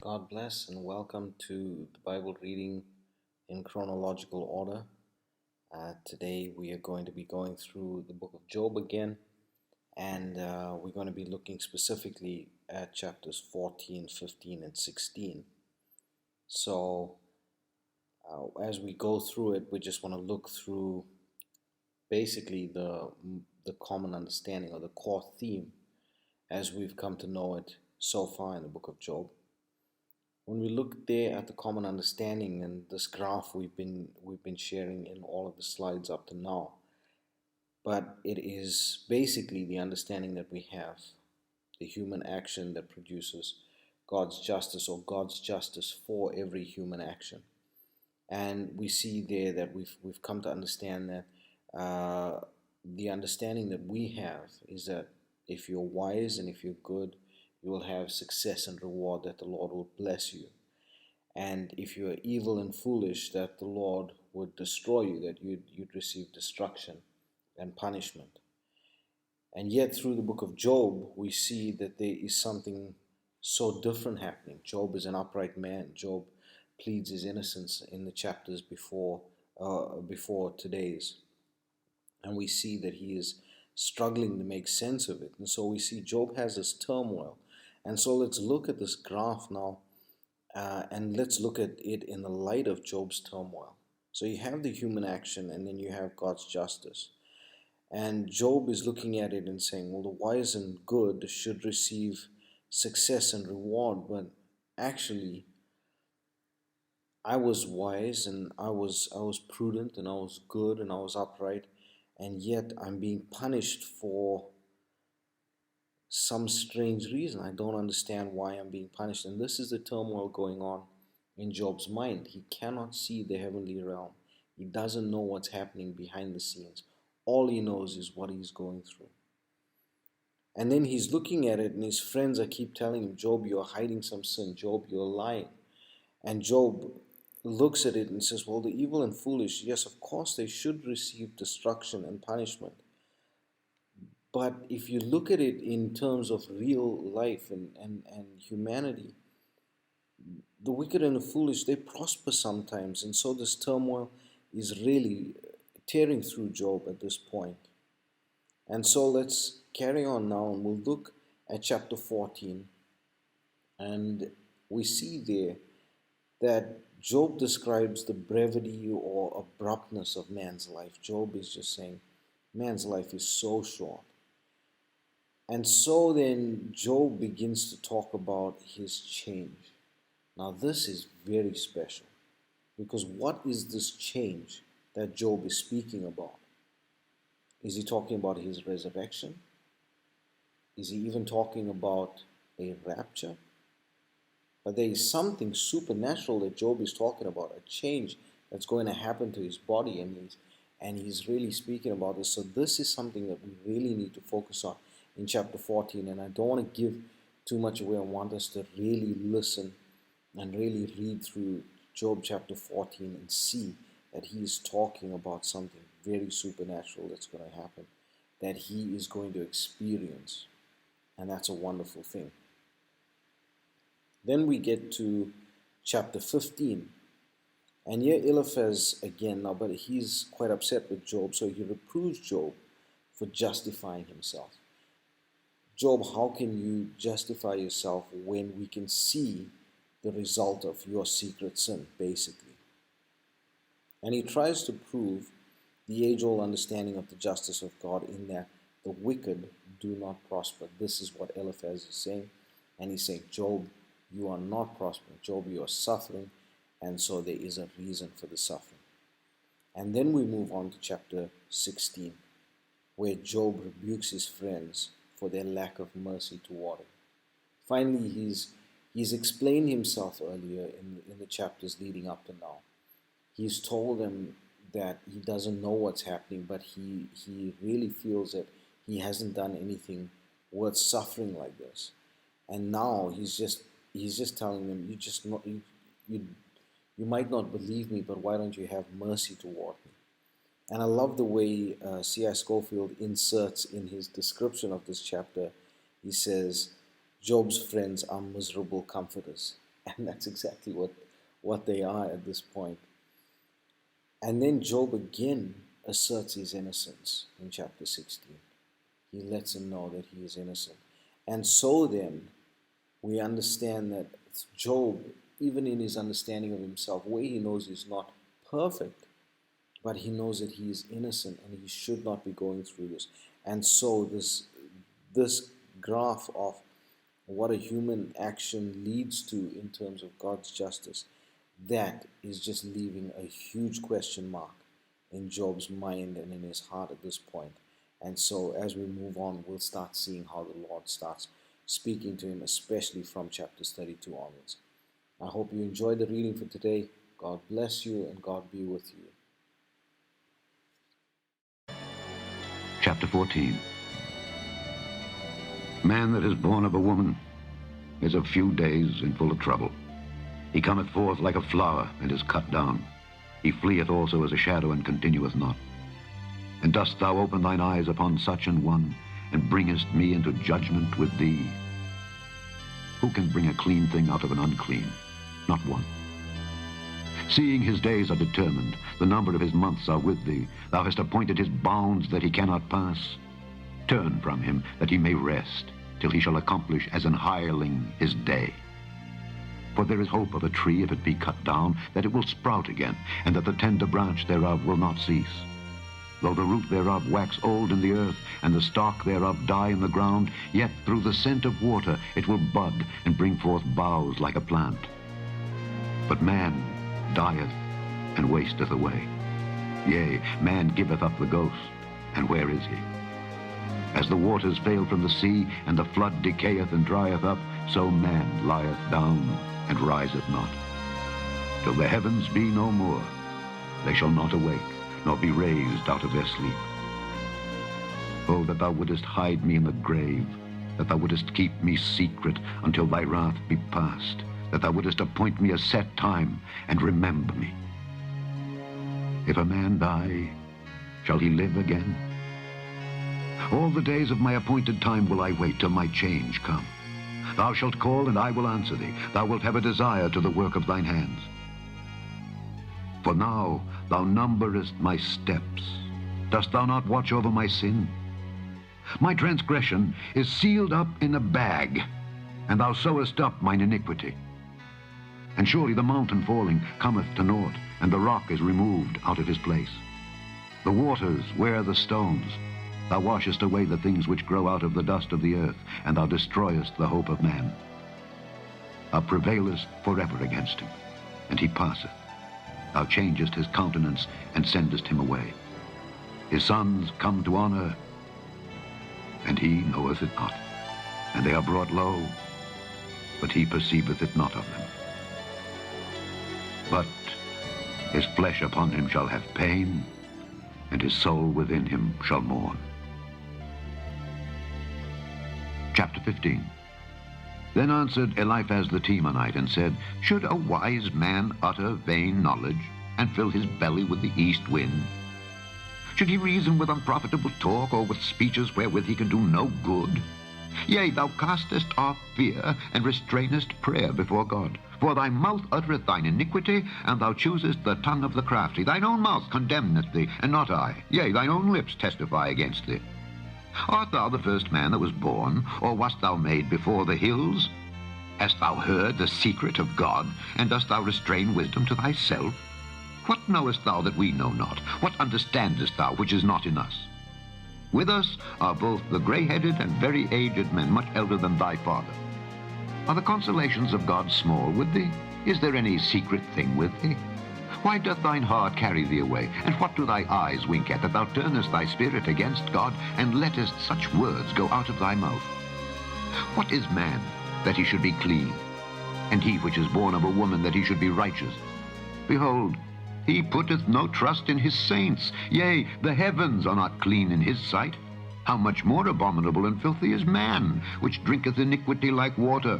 God bless and welcome to the Bible reading in chronological order. Today we are going to be going through the book of Job again, and we're going to be looking specifically at chapters 14, 15, and 16. So, as we go through it, we just want to look through basically the common understanding or the core theme as we've come to know it so far in the book of Job. When we look there at the common understanding and this graph we've been sharing in all of the slides up to now, but it is basically the understanding that we have, the human action that produces God's justice or God's justice for every human action. And we see there that we've come to understand that the understanding that we have is that if you're wise and if you're good, you will have success and reward, that the Lord will bless you. And if you are evil and foolish, that the Lord would destroy you, that you'd receive destruction and punishment. And yet through the book of Job, we see that there is something so different happening. Job is an upright man. Job pleads his innocence in the chapters before today's. And we see that he is struggling to make sense of it. And so we see Job has this turmoil. And so let's look at this graph now, and let's look at it in the light of Job's turmoil. So you have the human action, and then you have God's justice. And Job is looking at it and saying, well, the wise and good should receive success and reward, but actually, I was wise and I was prudent and I was good and I was upright, and yet I'm being punished for some strange reason. I don't understand why I'm being punished. And this is the turmoil going on in Job's mind. He cannot see the heavenly realm. He doesn't know what's happening behind the scenes. All he knows is what he's going through. And then he's looking at it, and his friends are keep telling him, Job, you're hiding some sin. Job, you're lying. And Job looks at it and says, well, the evil and foolish, yes, of course they should receive destruction and punishment. But if you look at it in terms of real life and humanity, the wicked and the foolish, they prosper sometimes. And so this turmoil is really tearing through Job at this point. And so let's carry on now, and we'll look at chapter 14. And we see there that Job describes the brevity or abruptness of man's life. Job is just saying, man's life is so short. And so then Job begins to talk about his change. Now this is very special, because what is this change that Job is speaking about? Is he talking about his resurrection? Is he even talking about a rapture? But there is something supernatural that Job is talking about, a change that's going to happen to his body, and he's really speaking about this. So this is something that we really need to focus on in chapter 14, and I don't want to give too much away. I want us to really listen and really read through Job chapter 14 and see that he is talking about something very supernatural that's going to happen, that he is going to experience, and that's a wonderful thing. Then we get to chapter 15, and here Eliphaz again now, but he's quite upset with Job, so he reproves Job for justifying himself. Job, how can you justify yourself when we can see the result of your secret sin, basically? And he tries to prove the age-old understanding of the justice of God in that the wicked do not prosper. This is what Eliphaz is saying. And he's saying, Job, you are not prospering. Job, you are suffering, and so there is a reason for the suffering. And then we move on to chapter 16, where Job rebukes his friends for their lack of mercy toward him. Finally, he's explained himself earlier in the chapters leading up to now. He's told them that he doesn't know what's happening, but he really feels that he hasn't done anything worth suffering like this. And now he's just telling them, you might not believe me, but why don't you have mercy toward me? And I love the way C.I. Scofield inserts in his description of this chapter. He says, Job's friends are miserable comforters. And that's exactly what they are at this point. And then Job again asserts his innocence in chapter 16. He lets him know that he is innocent. And so then, we understand that Job, even in his understanding of himself, where he knows he's not perfect, but he knows that he is innocent and he should not be going through this. And so this graph of what a human action leads to in terms of God's justice, that is just leaving a huge question mark in Job's mind and in his heart at this point. And so as we move on, we'll start seeing how the Lord starts speaking to him, especially from chapters 32 onwards. I hope you enjoyed the reading for today. God bless you and God be with you. Chapter 14. Man that is born of a woman is of few days and full of trouble. He cometh forth like a flower and is cut down. He fleeth also as a shadow and continueth not. And dost thou open thine eyes upon such an one, and bringest me into judgment with thee? Who can bring a clean thing out of an unclean? Not one. Seeing his days are determined, the number of his months are with thee. Thou hast appointed his bounds that he cannot pass. Turn from him that he may rest, till he shall accomplish as an hireling his day. For there is hope of a tree, if it be cut down, that it will sprout again, and that the tender branch thereof will not cease. Though the root thereof wax old in the earth, and the stalk thereof die in the ground, yet through the scent of water it will bud and bring forth boughs like a plant. But man dieth and wasteth away. Yea, man giveth up the ghost, and where is he? As the waters fail from the sea, and the flood decayeth and drieth up, so man lieth down and riseth not. Till the heavens be no more, they shall not awake, nor be raised out of their sleep. Oh, that thou wouldest hide me in the grave, that thou wouldest keep me secret until thy wrath be past, that thou wouldest appoint me a set time, and remember me. If a man die, shall he live again? All the days of my appointed time will I wait till my change come. Thou shalt call, and I will answer thee. Thou wilt have a desire to the work of thine hands. For now thou numberest my steps. Dost thou not watch over my sin? My transgression is sealed up in a bag, and thou sewest up mine iniquity. And surely the mountain falling cometh to naught, and the rock is removed out of his place. The waters wear the stones. Thou washest away the things which grow out of the dust of the earth, and thou destroyest the hope of man. Thou prevailest forever against him, and he passeth. Thou changest his countenance, and sendest him away. His sons come to honor, and he knoweth it not. And they are brought low, but he perceiveth it not of them. But his flesh upon him shall have pain, and his soul within him shall mourn. Chapter 15. Then answered Eliphaz the Temanite, and said, Should a wise man utter vain knowledge, and fill his belly with the east wind? Should he reason with unprofitable talk, or with speeches wherewith he can do no good? Yea, thou castest off fear, and restrainest prayer before God. For thy mouth uttereth thine iniquity, and thou choosest the tongue of the crafty. Thine own mouth condemneth thee, and not I. Yea, thine own lips testify against thee. Art thou the first man that was born, or wast thou made before the hills? Hast thou heard the secret of God, and dost thou restrain wisdom to thyself? What knowest thou that we know not? What understandest thou which is not in us? With us are both the gray-headed and very aged men, much elder than thy father. Are the consolations of God small with thee? Is there any secret thing with thee? Why doth thine heart carry thee away? And what do thy eyes wink at, that thou turnest thy spirit against God, and lettest such words go out of thy mouth? What is man, that he should be clean? And he which is born of a woman, that he should be righteous? Behold, he putteth no trust in his saints. Yea, the heavens are not clean in his sight. How much more abominable and filthy is man, which drinketh iniquity like water?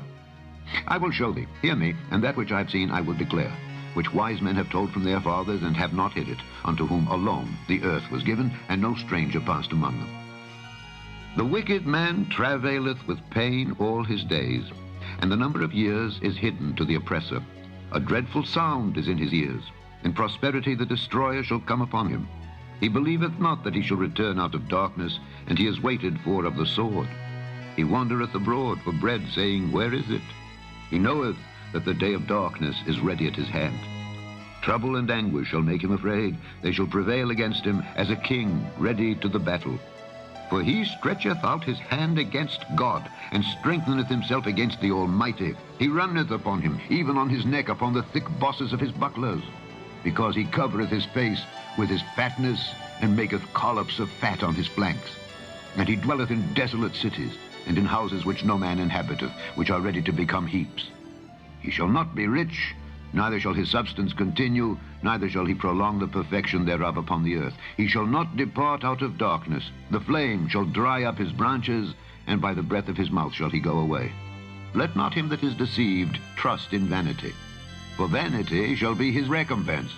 I will show thee, hear me, and that which I have seen I will declare, which wise men have told from their fathers, and have not hid it, unto whom alone the earth was given, and no stranger passed among them. The wicked man travaileth with pain all his days, and the number of years is hidden to the oppressor. A dreadful sound is in his ears. In prosperity the destroyer shall come upon him. He believeth not that he shall return out of darkness, and he is waited for of the sword. He wandereth abroad for bread, saying, Where is it? He knoweth that the day of darkness is ready at his hand. Trouble and anguish shall make him afraid. They shall prevail against him as a king ready to the battle. For he stretcheth out his hand against God, and strengtheneth himself against the Almighty. He runneth upon him, even on his neck, upon the thick bosses of his bucklers. Because he covereth his face with his fatness, and maketh collops of fat on his flanks. And he dwelleth in desolate cities, and in houses which no man inhabiteth, which are ready to become heaps. He shall not be rich, neither shall his substance continue, neither shall he prolong the perfection thereof upon the earth. He shall not depart out of darkness. The flame shall dry up his branches, and by the breath of his mouth shall he go away. Let not him that is deceived trust in vanity, for vanity shall be his recompense.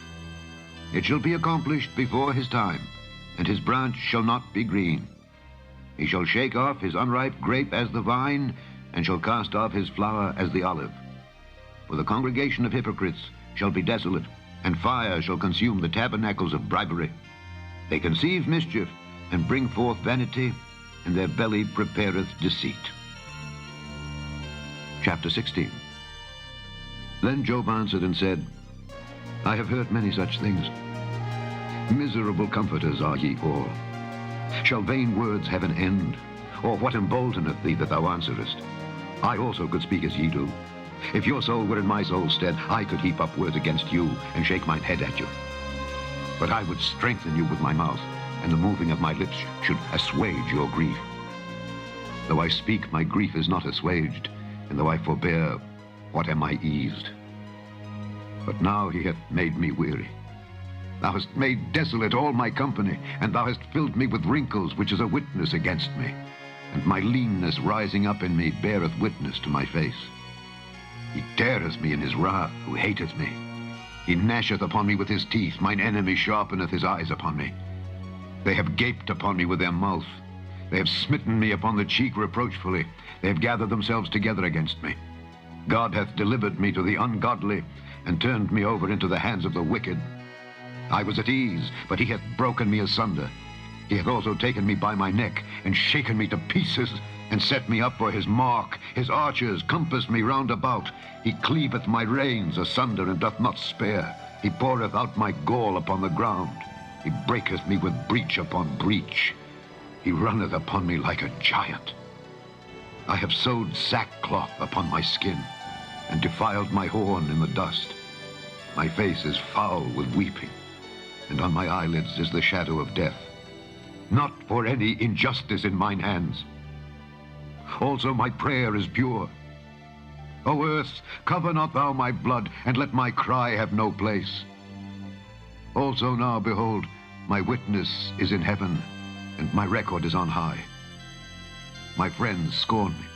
It shall be accomplished before his time, and his branch shall not be green. He shall shake off his unripe grape as the vine, and shall cast off his flower as the olive. For the congregation of hypocrites shall be desolate, and fire shall consume the tabernacles of bribery. They conceive mischief, and bring forth vanity, and their belly prepareth deceit. Chapter 16. Then Job answered and said, I have heard many such things. Miserable comforters are ye all. Shall vain words have an end? Or what emboldeneth thee that thou answerest? I also could speak as ye do. If your soul were in my soul's stead, I could heap up words against you, and shake mine head at you. But I would strengthen you with my mouth, and the moving of my lips should assuage your grief. Though I speak, my grief is not assuaged, and though I forbear, what am I eased? But now he hath made me weary. Thou hast made desolate all my company, and thou hast filled me with wrinkles, which is a witness against me. And my leanness rising up in me beareth witness to my face. He teareth me in his wrath, who hateth me. He gnasheth upon me with his teeth. Mine enemy sharpeneth his eyes upon me. They have gaped upon me with their mouth. They have smitten me upon the cheek reproachfully. They have gathered themselves together against me. God hath delivered me to the ungodly, and turned me over into the hands of the wicked. I was at ease, but he hath broken me asunder. He hath also taken me by my neck, and shaken me to pieces, and set me up for his mark. His archers compass me round about. He cleaveth my reins asunder, and doth not spare. He poureth out my gall upon the ground. He breaketh me with breach upon breach. He runneth upon me like a giant. I have sewed sackcloth upon my skin, and defiled my horn in the dust. My face is foul with weeping, and on my eyelids is the shadow of death. Not for any injustice in mine hands. Also my prayer is pure. O earth, cover not thou my blood, and let my cry have no place. Also now, behold, my witness is in heaven, and my record is on high. My friends scorn me,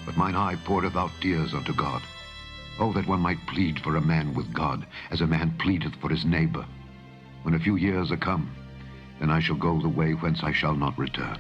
but mine eye poureth out tears unto God. Oh, that one might plead for a man with God, as a man pleadeth for his neighbor. When a few years are come, then I shall go the way whence I shall not return.